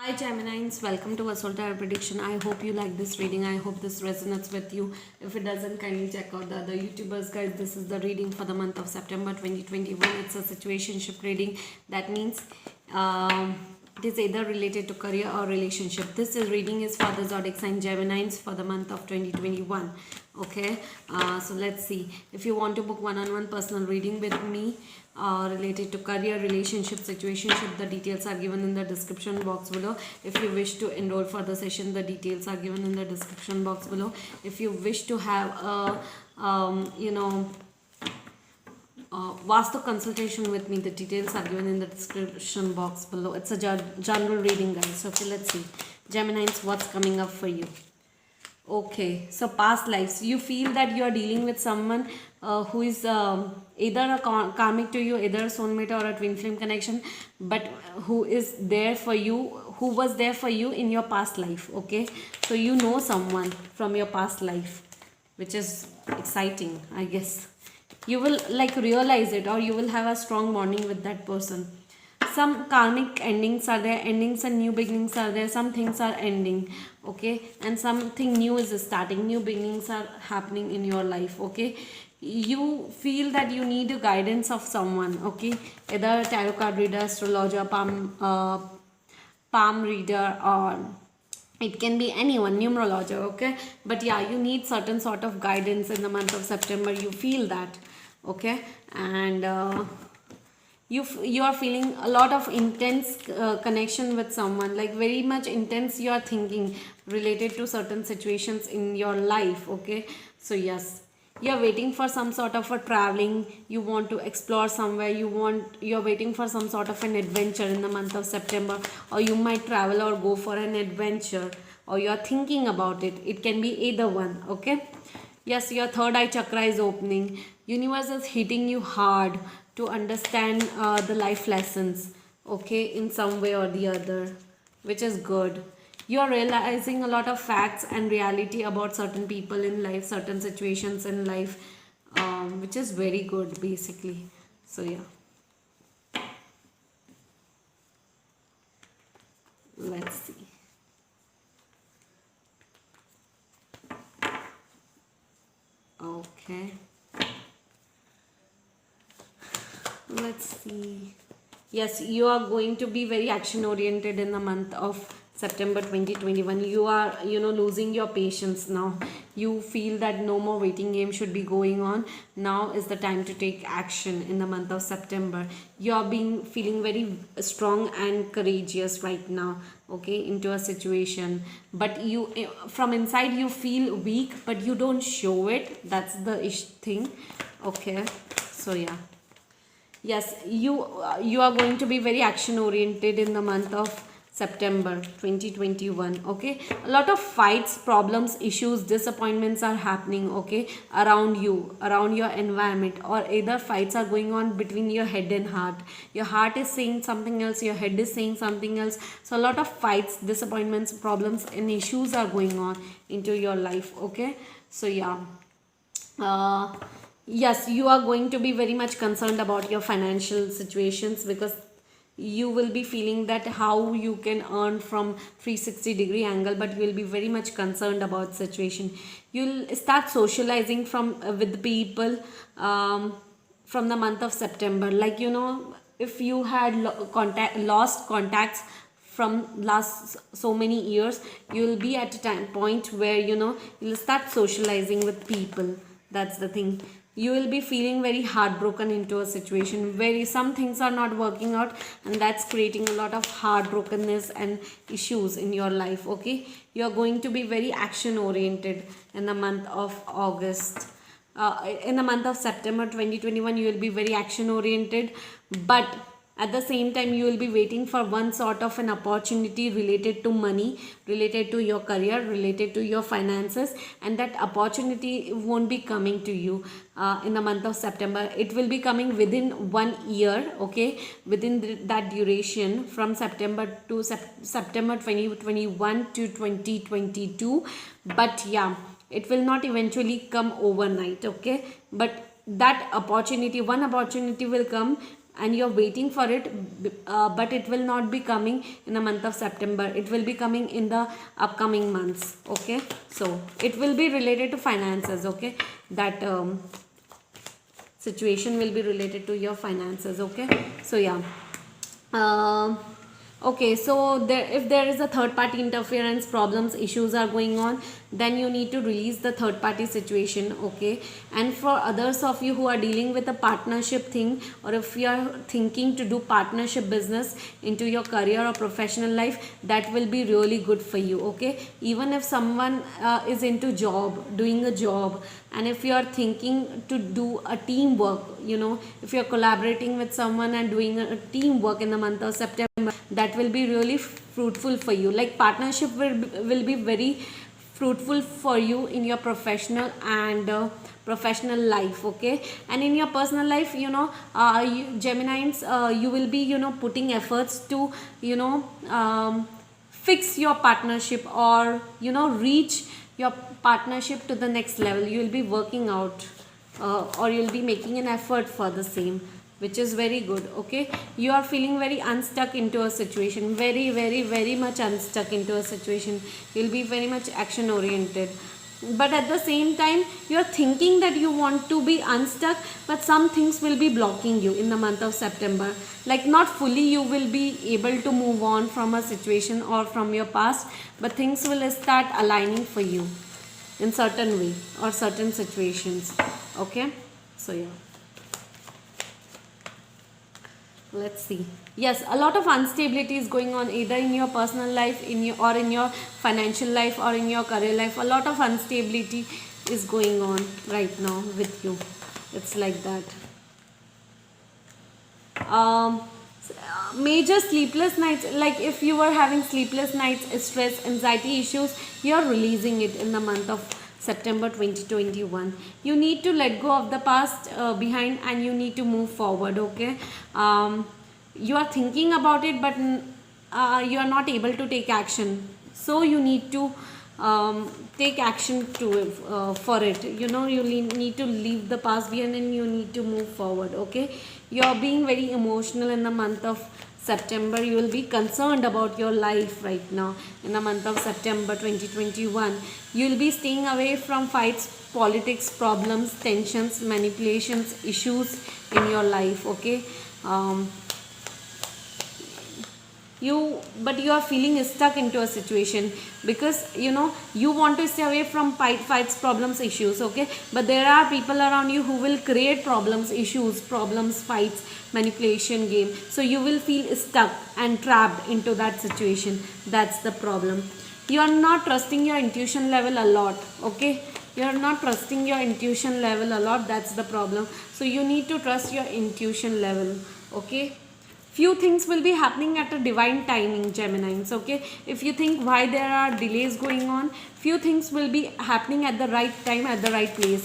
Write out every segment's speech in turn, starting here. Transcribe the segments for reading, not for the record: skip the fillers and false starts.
Hi Geminines, welcome to Assault Tarot Prediction. I hope you like this reading. I hope this resonates with you. If it doesn't, kindly check out the other YouTubers, guys. This is the reading for the month of September 2021. It's a situationship reading. That means it is either related to career or relationship. This is reading is for the zodiac sign Geminines for the month of 2021. Okay, so let's see. If you want to book one-on-one personal reading with me, related to career, relationship, situationship, the details are given in the description box below. If you wish to enroll for the session, the details are given in the description box below. If you wish to have a Vastu consultation with me, the details are given in the description box below. It's a general reading, guys. Okay, let's see. Geminis, what's coming up for you? Okay, so past lives. You feel that you are dealing with someone who is either a karmic to you, either a soulmate or a twin flame connection, but who is there for you, who was there for you in your past life. Okay, so you know someone from your past life, which is exciting, I guess. You will like realize it, or you will have a strong bonding with that person. Some karmic endings are there, endings and new beginnings are there. Some things are ending, okay, and something new is starting, new beginnings are happening in your life. Okay, you feel that you need a guidance of someone, okay, either tarot card reader, astrologer, palm reader, or it can be anyone, numerologer. Okay, but yeah, you need certain sort of guidance in the month of September. You feel that, okay, and you are feeling a lot of intense connection with someone, like very much intense you are thinking related to certain situations in your life. Okay, so yes, you are waiting for some sort of a traveling, you want to explore somewhere, you're waiting for some sort of an adventure in the month of September, or you might travel or go for an adventure, or you are thinking about it. It can be either one. Okay, yes, your third eye chakra is opening. Universe is hitting you hard to understand the life lessons, okay, in some way or the other, which is good. You are realizing a lot of facts and reality about certain people in life, certain situations in life, which is very good basically. So yeah, let's see. Okay, let's see. Yes, you are going to be very action oriented in the month of September 2021. You are, losing your patience now. You feel that no more waiting game should be going on. Now is the time to take action in the month of September. You are feeling very strong and courageous right now, okay, into a situation. But you, from inside, you feel weak, but you don't show it. That's the thing. Okay, so yeah. Yes, you are going to be very action oriented in the month of September 2021. Okay, a lot of fights, problems, issues, disappointments are happening, okay, around you, around your environment, or either fights are going on between your head and heart. Your heart is saying something else, your head is saying something else. So a lot of fights, disappointments, problems and issues are going on into your life. Okay, so yeah, yes, you are going to be very much concerned about your financial situations, because you will be feeling that how you can earn from 360-degree angle, but you will be very much concerned about situation. You'll start socializing from with people from the month of September, like, if you had lost contacts from last so many years, you will be at a point where you'll start socializing with people. That's the thing. You will be feeling very heartbroken into a situation where some things are not working out, and that's creating a lot of heartbrokenness and issues in your life. Okay, you are going to be very action oriented in the month of August. In the month of September 2021, you will be very action oriented, but at the same time you will be waiting for one sort of an opportunity related to money, related to your career, related to your finances, and that opportunity won't be coming to you in the month of September. It will be coming within 1 year, okay, within that duration from September to September 2021 to 2022. But yeah, it will not eventually come overnight. Okay, but that opportunity, one opportunity will come, and you're waiting for it, but it will not be coming in the month of September. It will be coming in the upcoming months. Okay, so it will be related to finances. Okay, that situation will be related to your finances. Okay, so yeah. Okay, so if there is a third party interference, problems, issues are going on, then you need to release the third party situation. Okay, and for others of you who are dealing with a partnership thing, or if you are thinking to do partnership business into your career or professional life, that will be really good for you. Okay, even if someone is into doing a job, and if you are thinking to do a teamwork, if you're collaborating with someone and doing a teamwork in the month of September, that will be really fruitful for you. Like partnership will be very fruitful for you in your professional and professional life. Okay, and in your personal life, Geminians, you will be putting efforts to fix your partnership, or reach your partnership to the next level. You will be working out, or you'll be making an effort for the same, which is very good. Okay, you are feeling very unstuck into a situation, very very very much unstuck into a situation. You'll be very much action oriented, but at the same time you're thinking that you want to be unstuck, but some things will be blocking you in the month of September. Like not fully you will be able to move on from a situation or from your past, but things will start aligning for you in certain way or certain situations. Okay, so yeah, let's see. Yes, a lot of instability is going on, either in your personal life, or in your financial life, or in your career life. A lot of instability is going on right now with you. It's like that. Major sleepless nights, like if you were having sleepless nights, stress, anxiety issues, you're releasing it in the month of September 2021. You need to let go of the past behind, and you need to move forward. Okay, you are thinking about it, but you are not able to take action, so you need to take action to it, for it. You need to leave the past behind, and you need to move forward. Okay, you are being very emotional in the month of September. You will be concerned about your life right now in the month of September 2021. You will be staying away from fights, politics, problems, tensions, manipulations, issues in your life. Okay, but you are feeling stuck into a situation, because you want to stay away from fights, problems, issues. Okay, but there are people around you who will create problems, issues, fights, manipulation game, so you will feel stuck and trapped into that situation. That's the problem. You are not trusting your intuition level a lot. Okay, you are not trusting your intuition level a lot. That's the problem. So you need to trust your intuition level. Okay, few things will be happening at a divine timing, Geminines. Okay, if you think why there are delays going on, few things will be happening at the right time, at the right place.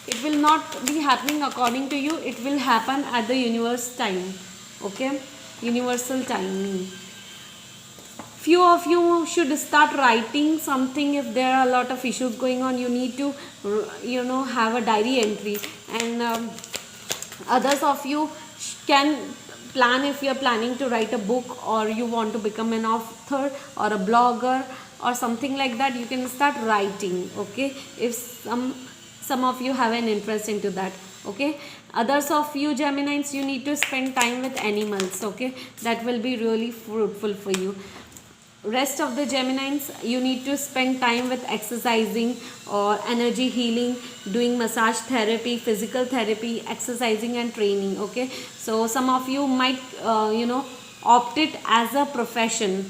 It will not be happening according to you. It will happen at the universe time. Okay, universal timing. Few of you should start writing something. If there are a lot of issues going on, you need to have a diary entry. And others of you can plan, if you're planning to write a book, or you want to become an author or a blogger or something like that, you can start writing. Okay, if some of you have an interest into that. Okay, others of you Geminines, you need to spend time with animals. Okay, that will be really fruitful for you. Rest of the Geminines, you need to spend time with exercising or energy healing, doing massage therapy, physical therapy, exercising and training. Okay, so some of you might opt it as a profession,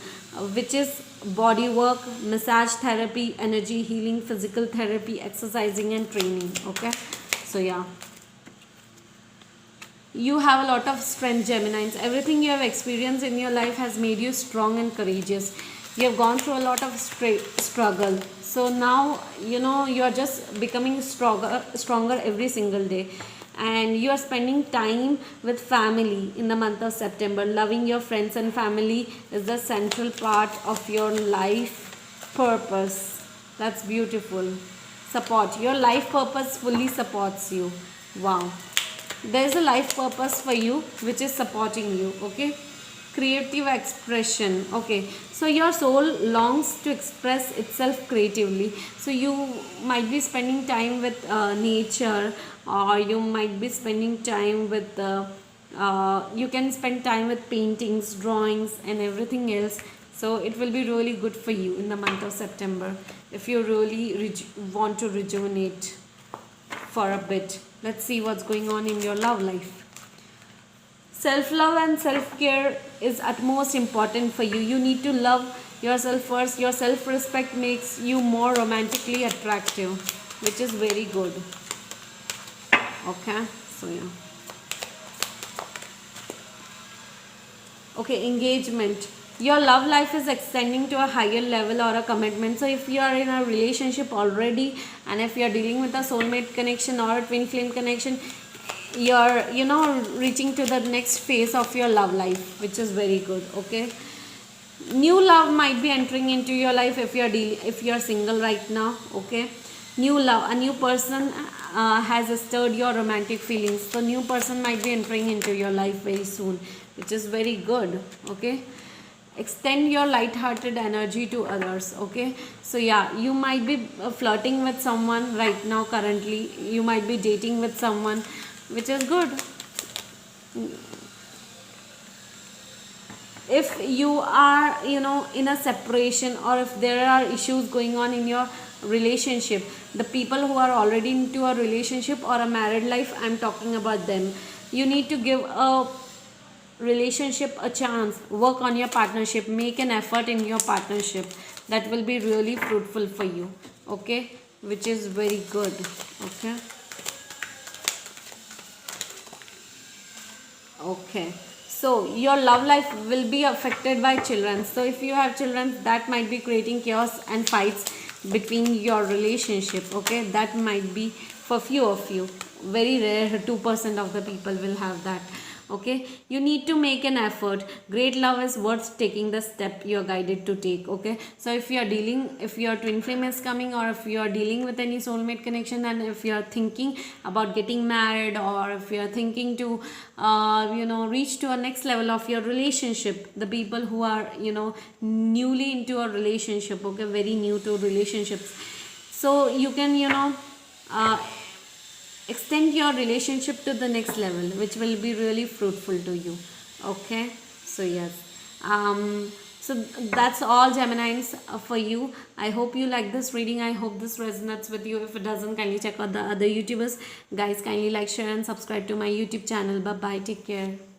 which is body work, massage therapy, energy healing, physical therapy, exercising and training. Okay, so yeah, you have a lot of strength, Geminines. Everything you have experienced in your life has made you strong and courageous. You have gone through a lot of struggle. So now, you are just becoming stronger every single day. And you are spending time with family in the month of September. Loving your friends and family is the central part of your life purpose. That's beautiful. Support. Your life purpose fully supports you. Wow. There is a life purpose for you which is supporting you. Okay, creative expression. Okay, so your soul longs to express itself creatively, so you might be spending time with nature, or you might be spending time with you can spend time with paintings, drawings and everything else. So it will be really good for you in the month of September if you really want to rejuvenate for a bit. Let's see what's going on in your love life. Self-love and self-care is utmost important for you. You need to love yourself first. Your self-respect makes you more romantically attractive, which is very good. Okay, so yeah. Okay, engagement. Your love life is extending to a higher level or a commitment. So if you are in a relationship already, and if you are dealing with a soulmate connection or a twin flame connection, you're reaching to the next phase of your love life, which is very good. Okay, new love might be entering into your life if you're single right now. Okay, new love, a new person has stirred your romantic feelings, so new person might be entering into your life very soon, which is very good. Okay, extend your light-hearted energy to others. Okay, so yeah, you might be flirting with someone right now. Currently you might be dating with someone, which is good. If you are in a separation, or if there are issues going on in your relationship, the people who are already into a relationship or a married life, I'm talking about them. You need to give a relationship a chance, work on your partnership, make an effort in your partnership. That will be really fruitful for you. Okay, which is very good. Okay. Okay, so your love life will be affected by children. So if you have children, that might be creating chaos and fights between your relationship. Okay, that might be for few of you. Very rare, 2% of the people will have that. Okay, you need to make an effort. Great love is worth taking the step you are guided to take. Okay, so if your twin flame is coming, or if you are dealing with any soulmate connection, and if you are thinking about getting married, or if you are thinking to reach to a next level of your relationship, the people who are newly into a relationship, okay, very new to relationships, so you can uh, extend your relationship to the next level, which will be really fruitful to you. Okay, so yes, so that's all, Geminis, for you. I hope you like this reading. I hope this resonates with you. If it doesn't, kindly check out the other YouTubers. Guys, kindly like, share and subscribe to my YouTube channel. Bye bye, take care.